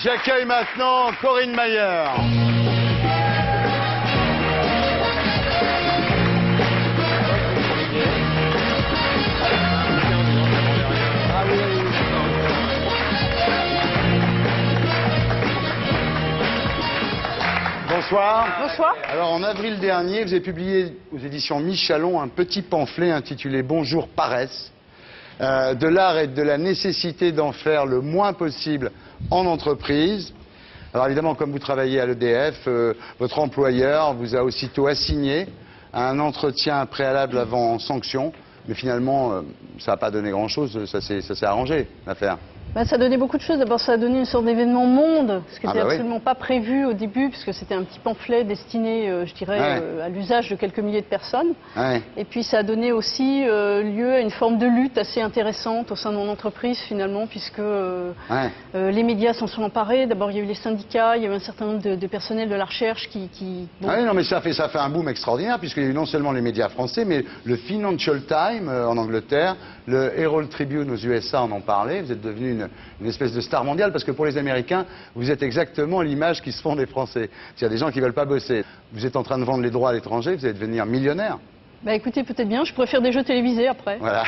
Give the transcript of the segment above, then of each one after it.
J'accueille maintenant Corinne Mayer. Bonsoir. Bonsoir. Alors, en avril dernier, vous avez publié aux éditions Michalon un petit pamphlet intitulé « Bonjour paresse », de l'art et de la nécessité d'en faire le moins possible en entreprise. Alors évidemment, comme vous travaillez à l'EDF, votre employeur vous a aussitôt assigné à un entretien préalable avant sanction, mais finalement, ça n'a pas donné grand-chose, ça s'est arrangé, l'affaire. Ben, ça a donné beaucoup de choses. D'abord, ça a donné une sorte d'événement monde, ce qui n'était oui. absolument pas prévu au début, puisque c'était un petit pamphlet destiné, je dirais, à l'usage de quelques milliers de personnes. Ouais. Et puis, ça a donné aussi lieu à une forme de lutte assez intéressante au sein de mon entreprise, finalement, puisque les médias s'en sont emparés. D'abord, il y a eu les syndicats, il y a eu un certain nombre de personnels de la recherche qui... Bon... Ah oui, non, mais ça fait un boom extraordinaire, puisqu'il y a eu non seulement les médias français, mais le Financial Times en Angleterre, le Herald Tribune aux USA en ont parlé. Vous êtes devenu une espèce de star mondiale, parce que pour les Américains, vous êtes exactement l'image qui se font des Français. Il y a des gens qui ne veulent pas bosser. Vous êtes en train de vendre les droits à l'étranger, vous allez devenir millionnaire. Bah écoutez, peut-être bien, je pourrais faire des jeux télévisés après. Voilà.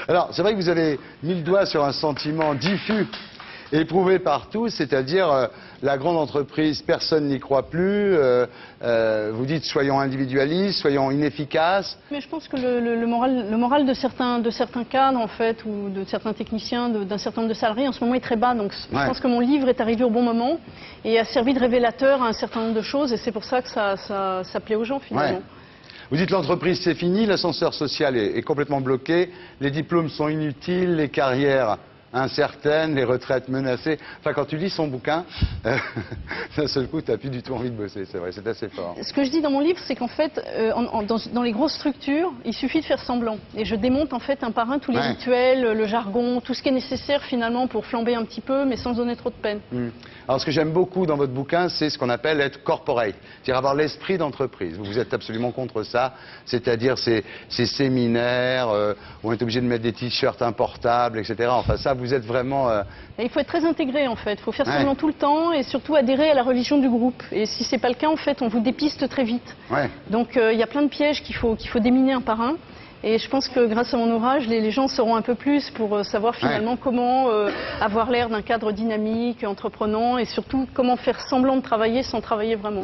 Alors, c'est vrai que vous avez mis le doigt sur un sentiment diffus, éprouvé par tous, c'est-à-dire la grande entreprise, personne n'y croit plus. Vous dites soyons individualistes, soyons inefficaces. Mais je pense que le moral de certains cadres, en fait, ou de certains techniciens, d'un certain nombre de salariés, en ce moment est très bas. Donc je pense que mon livre est arrivé au bon moment et a servi de révélateur à un certain nombre de choses. Et c'est pour ça que ça plaît aux gens, finalement. Ouais. Vous dites l'entreprise c'est fini, l'ascenseur social est complètement bloqué, les diplômes sont inutiles, les carrières incertaines, les retraites menacées. Enfin, quand tu lis son bouquin, d'un seul coup, tu n'as plus du tout envie de bosser, c'est vrai, c'est assez fort. Ce que je dis dans mon livre, c'est qu'en fait, dans les grosses structures, il suffit de faire semblant. Et je démonte en fait un par un tous les rituels, le jargon, tout ce qui est nécessaire finalement pour flamber un petit peu, mais sans donner trop de peine. Alors, ce que j'aime beaucoup dans votre bouquin, c'est ce qu'on appelle être corporate, c'est-à-dire avoir l'esprit d'entreprise. Vous êtes absolument contre ça, c'est-à-dire ces séminaires où on est obligé de mettre des t-shirts importables, etc. Enfin, ça, vous êtes vraiment... Et il faut être très intégré, en fait. Il faut faire semblant tout le temps et surtout adhérer à la religion du groupe. Et si c'est pas le cas, en fait, on vous dépiste très vite. Donc, il y a plein de pièges qu'il faut déminer un par un. Et je pense que grâce à mon ouvrage, les gens sauront un peu plus pour savoir finalement comment avoir l'air d'un cadre dynamique, entreprenant, et surtout comment faire semblant de travailler sans travailler vraiment.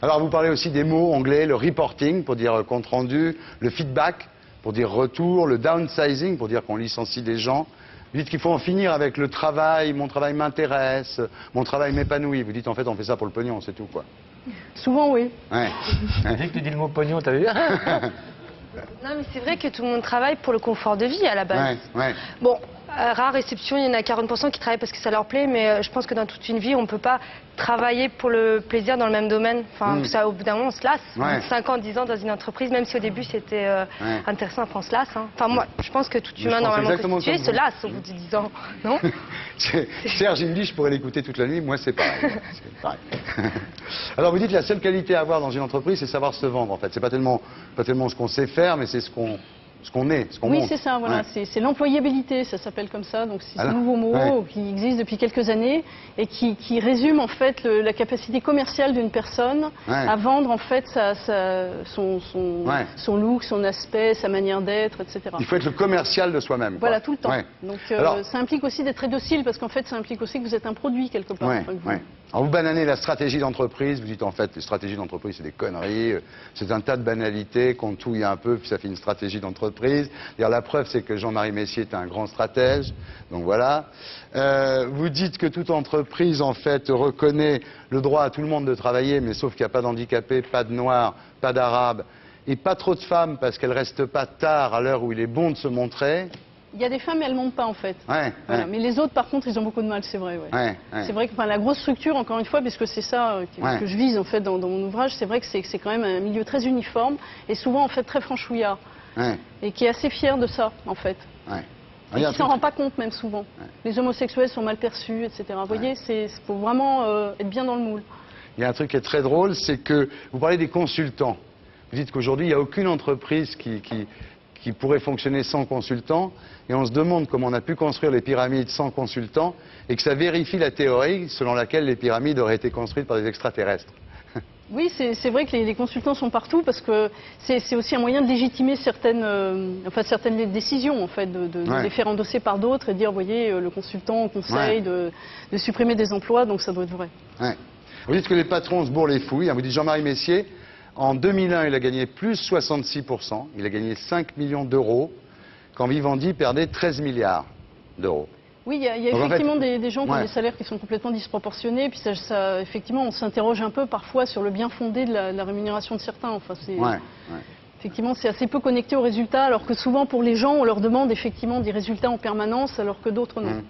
Alors vous parlez aussi des mots anglais, le reporting pour dire compte rendu, le feedback pour dire retour, le downsizing pour dire qu'on licencie des gens. Vous dites qu'il faut en finir avec le travail, mon travail m'intéresse, mon travail m'épanouit. Vous dites en fait on fait ça pour le pognon, c'est tout quoi. Souvent oui. Dès que tu dis le mot pognon, t'as vu? Non, mais c'est vrai que tout le monde travaille pour le confort de vie à la base. Bon, rare exception, il y en a 40% qui travaillent parce que ça leur plaît, mais je pense que dans toute une vie, on ne peut pas travailler pour le plaisir dans le même domaine. Enfin, ça, au bout d'un moment, on se lasse. 5 ans, 10 ans dans une entreprise, même si au début c'était intéressant, après on se lasse. Enfin, moi, je pense que tout humain normalement constitué se lasse au bout de 10 ans, non? Serge, il me dit, je pourrais l'écouter toute la nuit, moi c'est pareil. Alors vous dites la seule qualité à avoir dans une entreprise, c'est savoir se vendre en fait. C'est pas tellement ce qu'on sait faire, mais c'est ce qu'on est, ce qu'on montre. Oui, c'est ça, voilà. C'est l'employabilité, ça s'appelle comme ça. Donc c'est un nouveau mot qui existe depuis quelques années et qui résume en fait la capacité commerciale d'une personne à vendre en fait son look, son aspect, sa manière d'être, etc. Il faut être le commercial de soi-même. Voilà, tout le temps. Donc ça implique aussi d'être très docile parce qu'en fait ça implique aussi que vous êtes un produit quelque part. Alors vous bananez la stratégie d'entreprise, vous dites en fait les stratégies d'entreprise c'est des conneries, c'est un tas de banalités qu'on touille un peu puis ça fait une stratégie d'entreprise. La preuve c'est que Jean-Marie Messier est un grand stratège, donc voilà. Vous dites que toute entreprise en fait reconnaît le droit à tout le monde de travailler, mais sauf qu'il n'y a pas d'handicapés, pas de noirs, pas d'arabes et pas trop de femmes parce qu'elles restent pas tard à l'heure où il est bon de se montrer. Il y a des femmes, mais elles ne montent pas en fait. Mais les autres, par contre, ils ont beaucoup de mal, c'est vrai. C'est vrai que la grosse structure, encore une fois, puisque c'est ça que je vise en fait dans mon ouvrage, c'est vrai que c'est quand même un milieu très uniforme et souvent en fait très franchouillard et qui est assez fier de ça en fait. Et qui ne s'en rend pas compte même souvent. Les homosexuels sont mal perçus, etc. Vous voyez, il faut vraiment être bien dans le moule. Il y a un truc qui est très drôle, c'est que vous parlez des consultants. Vous dites qu'aujourd'hui, il n'y a aucune entreprise qui qui pourrait fonctionner sans consultants, et on se demande comment on a pu construire les pyramides sans consultants, et que ça vérifie la théorie selon laquelle les pyramides auraient été construites par des extraterrestres. Oui, c'est vrai que les consultants sont partout parce que c'est aussi un moyen de légitimer certaines décisions, en fait, de les faire endosser par d'autres et dire, vous voyez, le consultant conseille de supprimer des emplois, donc ça doit être vrai. Ouais. Vous dites que les patrons se bourrent les fouilles. Vous dites Jean-Marie Messier, en 2001, il a gagné plus 66%, il a gagné 5 millions d'euros, quand Vivendi perdait 13 milliards d'euros. Oui, il y a effectivement des gens qui ont des salaires qui sont complètement disproportionnés, puis effectivement, on s'interroge un peu parfois sur le bien fondé de la rémunération de certains. Enfin, effectivement, c'est assez peu connecté aux résultats, alors que souvent, pour les gens, on leur demande effectivement des résultats en permanence, alors que d'autres non.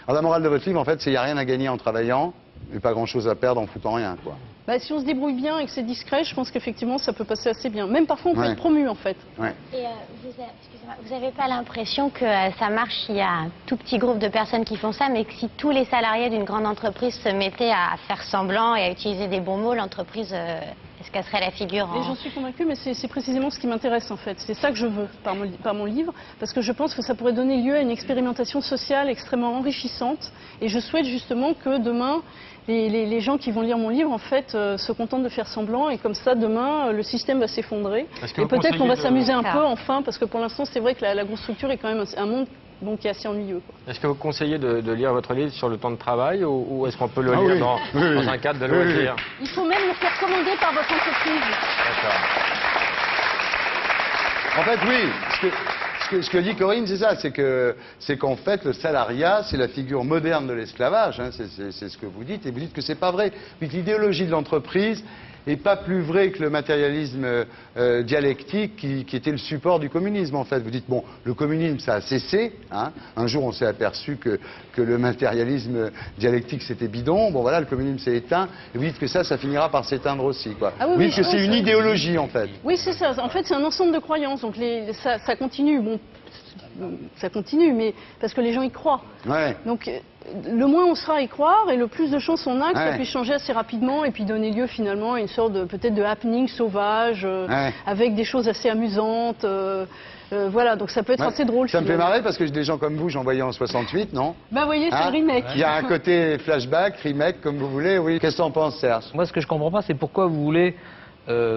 Alors la morale de votre livre, en fait, c'est qu'il n'y a rien à gagner en travaillant, mais pas grand-chose à perdre en foutant rien, quoi. Bah, si on se débrouille bien et que c'est discret, je pense qu'effectivement, ça peut passer assez bien. Même parfois, on peut être promu, en fait. Et vous n'avez pas l'impression que ça marche, il y a un tout petit groupe de personnes qui font ça, mais que si tous les salariés d'une grande entreprise se mettaient à faire semblant et à utiliser des bons mots, l'entreprise se casserait la figure Et j'en suis convaincue, mais c'est précisément ce qui m'intéresse, en fait. C'est ça que je veux par mon livre, parce que je pense que ça pourrait donner lieu à une expérimentation sociale extrêmement enrichissante. Et je souhaite justement que demain, les gens qui vont lire mon livre, en fait, se contentent de faire semblant, et comme ça, demain, le système va s'effondrer. Et peut-être qu'on va s'amuser un peu, enfin, parce que pour l'instant, c'est vrai que la grosse structure est quand même un monde qui est assez ennuyeux. Est-ce que vous conseillez de lire votre livre sur le temps de travail, ou est-ce qu'on peut le lire dans un cadre de loisir? Il faut même le faire commander par votre entreprise. D'accord. En fait, oui. Ce que dit Corinne, c'est ça, c'est qu'en fait, le salariat, c'est la figure moderne de l'esclavage, hein, c'est ce que vous dites, et vous dites que c'est pas vrai. Puis l'idéologie de l'entreprise n'est pas plus vraie que le matérialisme dialectique qui était le support du communisme, en fait. Vous dites, bon, le communisme, ça a cessé, hein. Un jour, on s'est aperçu que le matérialisme dialectique, c'était bidon. Bon, voilà, le communisme s'est éteint, et vous dites que ça finira par s'éteindre aussi, quoi. Ah oui, vous dites que c'est une idéologie, en fait. Oui, c'est ça. En fait, c'est un ensemble de croyances, donc ça continue. Bon, ça continue, mais parce que les gens y croient. Ouais. Donc, le moins on sera à y croire, et le plus de chances on a que ça puisse changer assez rapidement, et puis donner lieu finalement à une sorte peut-être de happening sauvage, avec des choses assez amusantes. Voilà, donc ça peut être assez drôle. Ça me fait marrer parce que des gens comme vous, j'en voyais en 68, non? Bah, vous voyez, c'est le remake. Il y a un côté flashback, remake, comme vous voulez, oui. Qu'est-ce que t'en penses, Serge? Moi, ce que je comprends pas, c'est pourquoi vous voulez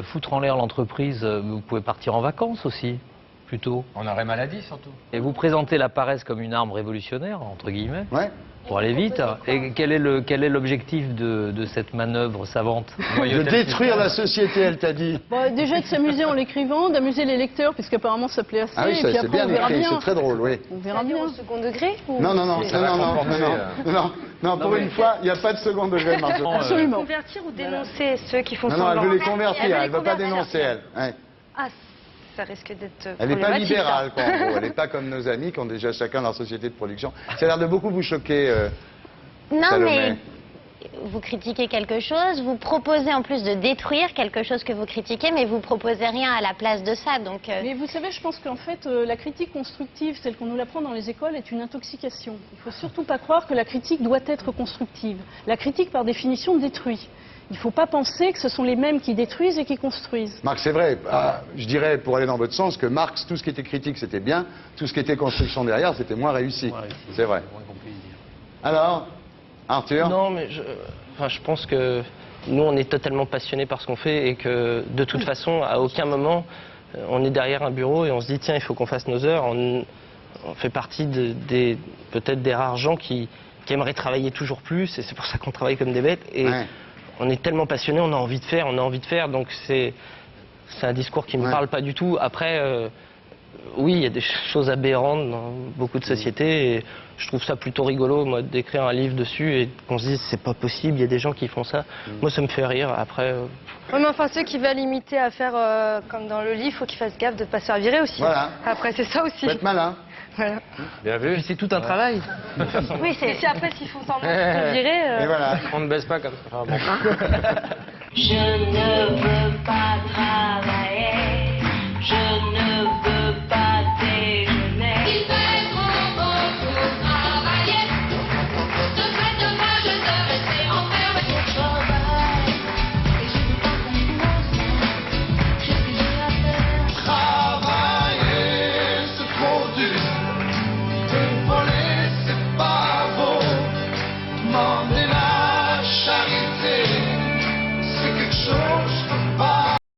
foutre en l'air l'entreprise. Vous pouvez partir en vacances aussi, plutôt. En arrêt maladie, surtout. Et vous présentez la paresse comme une arme révolutionnaire, entre guillemets. Ouais. Pour aller vite. Et quel est l'objectif de cette manœuvre savante? De détruire la société, elle t'a dit. Bon, déjà de s'amuser en l'écrivant, d'amuser les lecteurs, puisqu'apparemment ça plaît assez. Ah oui, c'est bien écrit, c'est très drôle, oui. On verra bien. Au second degré ou... Non, pour une fois, il n'y a pas de second degré, Marceau. Absolument. Convertir ou dénoncer ceux qui font Non, semblant? elle veut les convertir, elle ne veut pas dénoncer, elle. Ouais. Ah, ça risque d'être Elle n'est pas problématique, libérale, ça. quoi, en gros. Elle n'est pas comme nos amis qui ont déjà chacun leur société de production. Ça a l'air de beaucoup vous choquer, Non, Salomé. mais vous critiquez quelque chose, vous proposez en plus de détruire quelque chose que vous critiquez, mais vous proposez rien à la place de ça. Donc, Mais vous savez, je pense qu'en fait, la critique constructive, telle qu'on nous l'apprend dans les écoles, est une intoxication. Il ne faut surtout pas croire que la critique doit être constructive. La critique, par définition, détruit. Il ne faut pas penser que ce sont les mêmes qui détruisent et qui construisent. Marx, c'est vrai. Je dirais, pour aller dans votre sens, que Marx, tout ce qui était critique, c'était bien. Tout ce qui était construction derrière, c'était moins réussi. C'est vrai. Alors, Arthur? Non, mais je pense que nous, on est totalement passionnés par ce qu'on fait et que, de toute façon, à aucun moment, on est derrière un bureau et on se dit, tiens, il faut qu'on fasse nos heures. On fait partie peut-être des rares gens qui aimeraient travailler toujours plus, et c'est pour ça qu'on travaille comme des bêtes. Et on est tellement passionnés, on a envie de faire, donc c'est un discours qui ne me parle pas du tout. Après, oui, il y a des choses aberrantes dans beaucoup de sociétés, et je trouve ça plutôt rigolo, moi, d'écrire un livre dessus et qu'on se dise, c'est pas possible, il y a des gens qui font ça. Moi, ça me fait rire. Après... Oui, mais enfin, ceux qui veulent imiter à faire comme dans le livre, il faut qu'ils fassent gaffe de ne pas se faire virer aussi. Voilà. Après, c'est ça aussi. Faut être malin. Voilà. Bien vu. C'est tout un travail. Oui, si après, s'ils font semblant de se virer... Et voilà. On ne baisse pas comme ça. Enfin, bon. Je ne veux pas travailler, je ne veux pas déjeuner. Il fait trop beau pour travailler, de fait de moi je dois rester enfermé. Je travaille, et je ne veux pas faire de ça, je sais que j'ai à faire. Travailler. demande